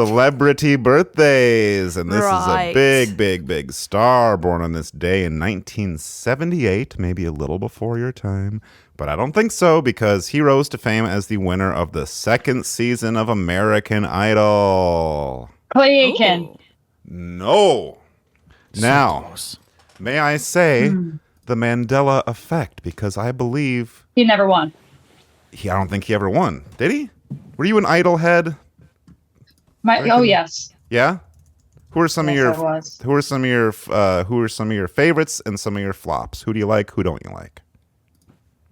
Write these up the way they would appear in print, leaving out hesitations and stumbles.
celebrity birthdays. And this is Right. a big, big, big star born on this day in 1978, maybe a little before your time. But I don't think so, because he rose to fame as the winner of the second season of American Idol. Clay Aiken. Ooh. No. Now, close. may I say the Mandela effect, because I believe He never won. I don't think he ever won. Did he? Were you an Idol head? Oh yes. Yeah. Who are some Yes, of your I was. Who are some of your favorites and some of your flops? Who do you like? Who don't you like?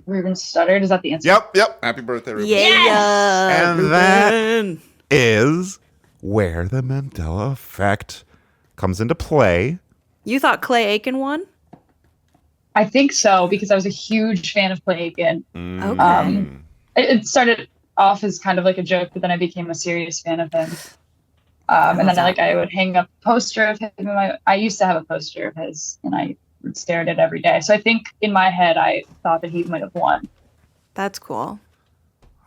Ruben stuttered. Is that the answer? Yep. Happy birthday, Ruben. Yeah. And that is where the Mandela effect comes into play. You thought Clay Aiken won? I think so, because I was a huge fan of Clay Aiken. Okay. It started off as kind of like a joke, but then I became a serious fan of him. And then I would hang up a poster of him. I used to have a poster of his, and I would stare at it every day. So I think in my head, I thought that he might have won. That's cool.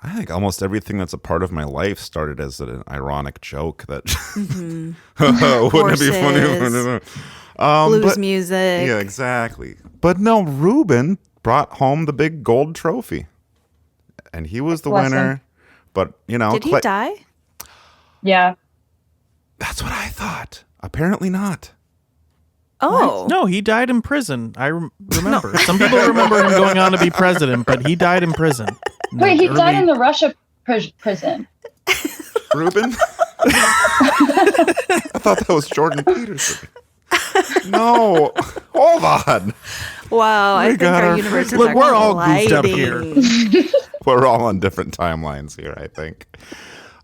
I think almost everything that's a part of my life started as an ironic joke that wouldn't it be funny? Blues music. Yeah, exactly. But no, Ruben brought home the big gold trophy. And he was the Bless winner. him. But, you know, Did he die? Yeah. That's what I thought. Apparently not. Oh. No, he died in prison. I remember. Some people remember him going on to be president, but he died in prison. Wait, he died in the Russia prison. Ruben? I thought that was Jordan Peterson. No. Hold on. Wow, I think got our our universes Look, are we're all goofed up colliding. here. We're all on different timelines here, I think.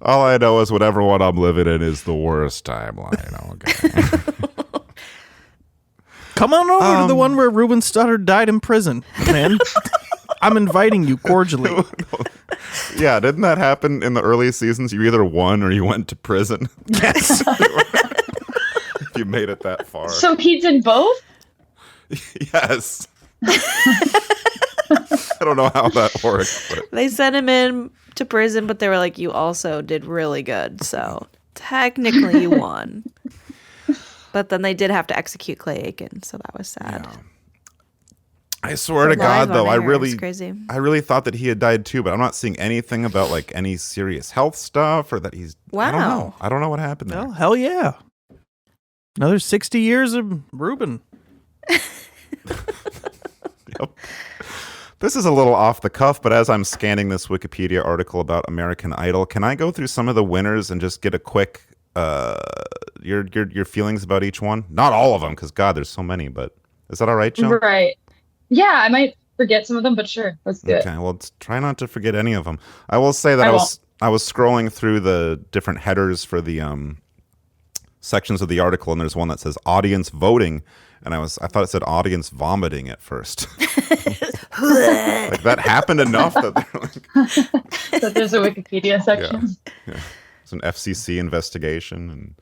All I know is whatever one I'm living in is the worst timeline. Okay. Come on over to the one where Ruben Studdard died in prison, man. I'm inviting you cordially. Yeah, didn't that happen in the early seasons? You either won or you went to prison. Yes. If you made it that far. So he did both? Yes. I don't know how that works. But They sent him in to prison, but they were like, you also did really good. So technically you won. But then they did have to execute Clay Aiken, so that was sad. yeah. I swear to Live God, though, on I air, really, it's crazy. I really thought that he had died too, but I'm not seeing anything about like any serious health stuff or that he's. I don't Wow. know. I don't know what happened there. Well, hell yeah. Another 60 years of Ruben. Yep. This is a little off the cuff, but as I'm scanning this Wikipedia article about American Idol, can I go through some of the winners and just get a quick your feelings about each one? Not all of them, because God, there's so many. But is that all right, Joe? Right. Yeah, I might forget some of them, but sure, let's do it. Okay, well, try not to forget any of them. I will say that I was scrolling through the different headers for the sections of the article, and there's one that says audience voting, and I thought it said audience vomiting at first. Like that happened enough that they're like, So there's a Wikipedia section. yeah. It's an FCC investigation.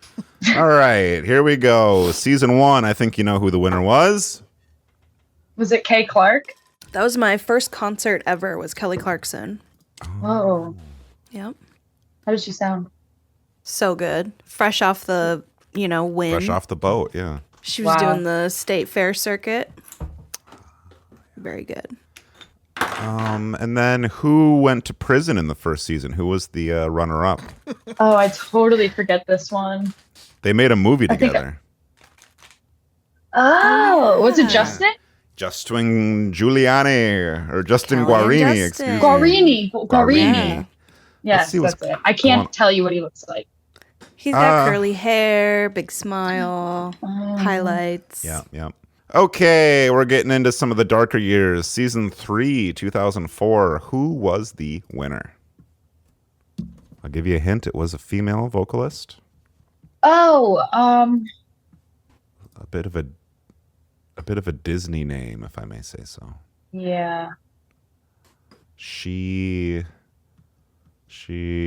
And all right, here we go. Season 1. I think you know who the winner was. Was it Kay Clark? That was my first concert ever, was Kelly Clarkson. Whoa. Yep. How did she sound? So good. Fresh off the, win. Fresh off the boat, yeah. She was Wow. doing the state fair circuit. Very good. And then who went to prison in the first season? Who was the runner-up? Oh, I totally forget this one. They made a movie think together. Oh, was it Justin? Justin Giuliani or Justin Kelly and Guarini, Justin. excuse me. Guarini. Guarini. Yes, see what's that's it. I can't tell you what he looks like. He's got curly hair, big smile, highlights. Yeah. Okay, we're getting into some of the darker years. Season 3, 2004. Who was the winner? I'll give you a hint. It was a female vocalist. Oh, A bit of a Disney name, if I may say so. yeah. She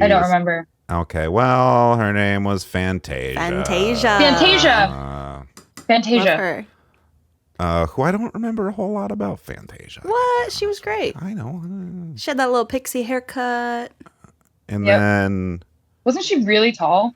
I don't remember. Okay, well, her name was Fantasia. Fantasia. Fantasia. Love her. Who I don't remember a whole lot about Fantasia. What? She was great. I know. She had that little pixie haircut. And Yep. then Wasn't she really tall?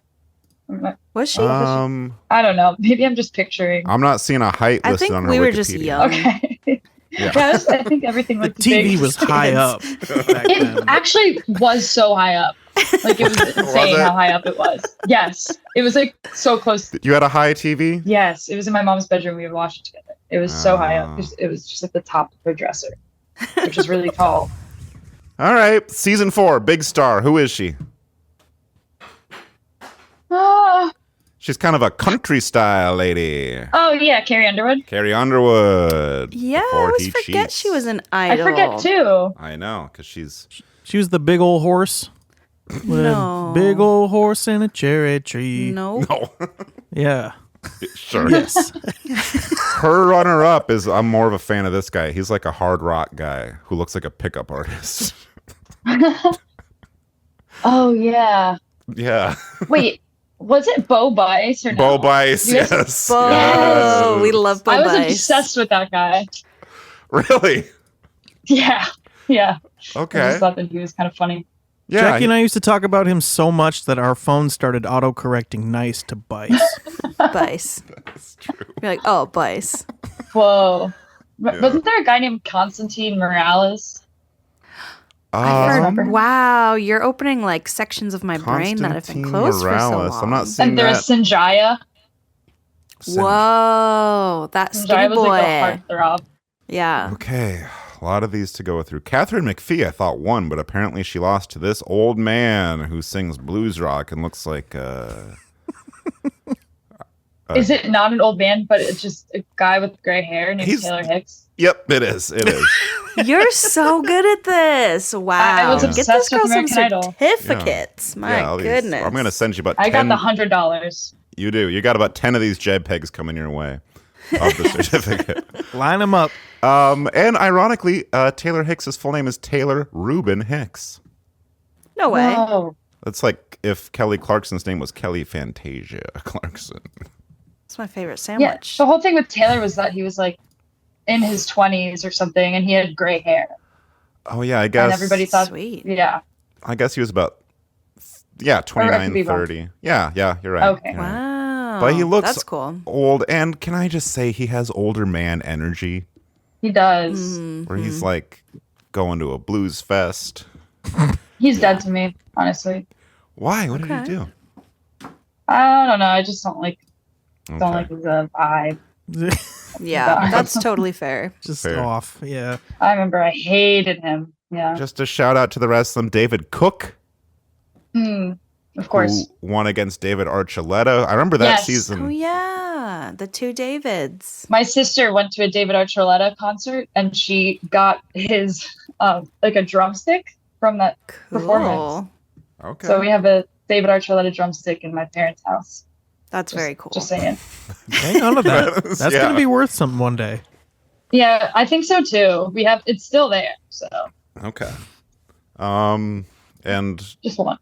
Was she? I don't know. Maybe I'm just picturing. I'm not seeing a height I listed think on her we were Wikipedia. just young. Okay. Yeah. I think everything The looked TV big. was high up back It then. actually was so high up. Like it was insane it? how high up it was. Yes, it was like so close. You had a high TV? Yes, it was in my mom's bedroom. We would watch it together. It was so high up. Oh. It was just at the top of her dresser, which is really tall. All right. Season 4, big star. Who is she? Oh, She's kind of a country style lady. oh yeah, Carrie Underwood. Carrie Underwood. Yeah, I before always he forget cheats. she was an I idol. forget too. I know, because she's... She was the big old horse. With No. a big old horse and a cherry tree. No. No. Yeah. Sure. Yes. Her runner-up is... I'm more of a fan of this guy. He's like a hard rock guy who looks like a pickup artist. Oh yeah. Yeah. Wait, was it Bo Bice or no? Bo Bice, Yes. yes. Bo, Yes. we love Bo I was Bice. obsessed with that guy. Really? Yeah, yeah. I Okay. just thought that he was kind of funny. Yeah. Jackie and I used to talk about him so much that our phone started auto-correcting nice to Bice. Bice. That's true. You're like, oh, Bice. Whoa. Yeah. Wasn't there a guy named Constantine Morales? remember. Wow, you're opening like sections of my brain that have been Constantine closed Morales. for so long. I'm not seeing And there was that. Sanjaya. Whoa, that Sanjaya skinny was boy. like a heartthrob. Yeah. Okay, a lot of these to go through. Catherine McPhee, I thought won, but apparently she lost to this old man who sings blues rock and looks like Is it not an old man, but it's just a guy with gray hair named He's- Taylor Hicks? Yep, it is. It is. You're so good at this. Wow. I was Get obsessed this with girl some American Idol. certificates. My all these- goodness. I'm gonna send you about I 10. got the $100. You do. You got about 10 of these JPEGs coming your way of the certificate. Line them up. And ironically, Taylor Hicks's full name is Taylor Reuben Hicks. No way. Whoa. That's like if Kelly Clarkson's name was Kelly Fantasia Clarkson. It's my favorite Yeah, sandwich. the whole thing with Taylor was that he was like in his 20s or something, and he had gray hair. Oh yeah, I guess. And everybody thought, Sweet. yeah. I guess he was about 29, be wrong. 30. Yeah, you're right. Okay. You're right. Wow. But he looks That's cool. old, and can I just say he has older man energy, He does. where Mm-hmm. he's like going to a blues fest. He's dead to me, honestly. Why? What did Okay. he do? I don't know. I just don't like Okay. his vibe. Yeah, that's totally fair. Just Fair. off. Yeah. I remember I hated him. Yeah. Just a shout out to the wrestler David Cook, Of course. who won against David Archuleta. I remember that Yes. season. Oh yeah, the two Davids. My sister went to a David Archuleta concert, and she got his like a drumstick from that performance. Cool. Okay. So we have a David Archuleta drumstick in my parents' house. That's very cool. Just saying. Hang on to that. That's Yeah. going to be worth something one day. Yeah, I think so too. It's still there. So Okay. And just one.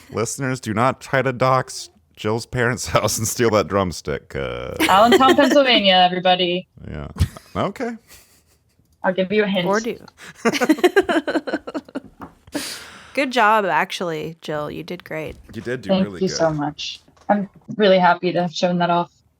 listeners, do not try to dox Jill's parents' house and steal that drumstick. Allentown, Pennsylvania, everybody. Yeah. Okay. I'll give you a hint. Or do. Good job, actually, Jill. You did great. You did do Thank really you good. so much. I'm really happy to have shown that off.